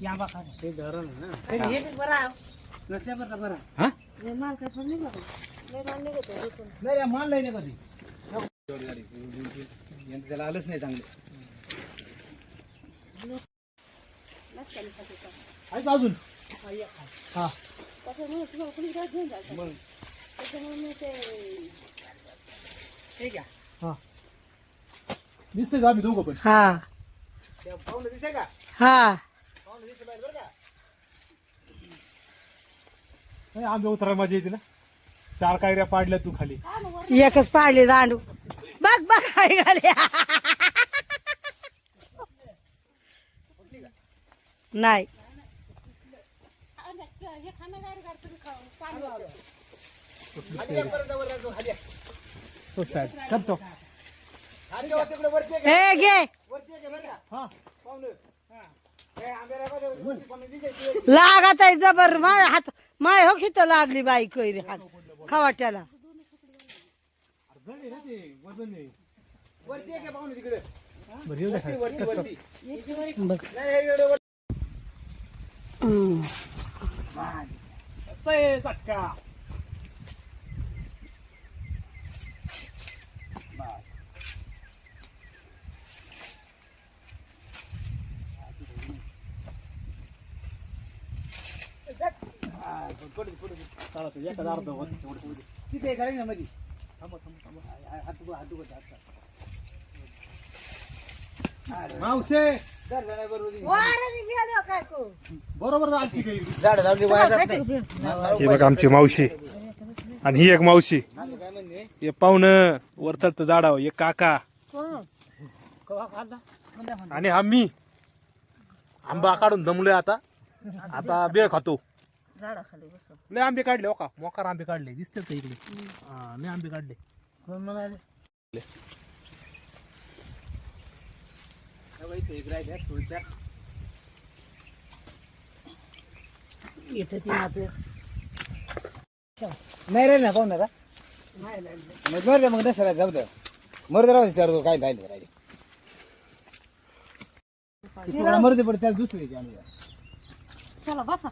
आंबा खा ते धरण आहे ना. हे बरा नसल्यावर बरं. हा माल काय पण निघतो नाही रे, माल नाही ना कधी. यंत्र त्याला आलंच नाही चांगलं. आहे का अजून? हा. मग ठीक आहे हा. दिसतंय का आम्ही दोघं पण? हा त्या पाहुणे दिसतंय का? हा पाहुणे दिसतंय बाहेर बरं का? नाही, आंबे उतरायला मजा येते ना. 4 कायऱ्या पाडल्या तू खाली. एकच पाडली दांडू बघ बघ काय घाले नाही खाली या, परत वर जातो, खाली या. सो सॅड करतो. खाली जाऊ, तिकडे वरती आहे का? हे घे वरती आहे का बरं का? हा पाहुणे. हे आंब्याला बघा, वरती पाहुणे दिसायचे. लागत आहे जबर माय हात माय हो खित लागली बाई कैरी हात खवाट्याला जड आहे ना ते, वजन आहे. वरती आहे का पाहुणे तिकडे? बरं येऊ द्या वरती, खाली. वरती. बघ नाही, हे एवढं वरती. हम्म. असं आहे चटका. चालतं, एखादा अर्धा वरती तेवढं. तिथे आहे का रे ना मध्ये? थांबा, थांबा, थांबा. हात उघड, हात उघड, हात उघड. मावशे धर, धर, बरोबर आहे. वाऱ्याने गेलो काय को बरोबर झाली काही. झाडं लावली वाया जात नाही. हे बघ आमची मावशी आणि ही एक मावशी. माझं काय म्हणणे, हे पाहुणं वर चढतं झाडावर, एक काका आणि आम्ही आंबा काढून दमलोय आता. आता बेळ खातो. झाडाखाली बसव लय आंबे काढले हो का, मोकार आंबे काढले, दिसतात का इकडे? हा, लय आंबे काढले. कोण म्हणाले? हा बाई, ते एक राहिल्या, थोडीशा. इथे ती माते नाही राहिले ना पाहुणा का? मग मरू मग नसला जाऊ द्या. मरू दे, विचारतो काय राहिले राहिले. मरू दे, पण त्याला दुसरी चला बसा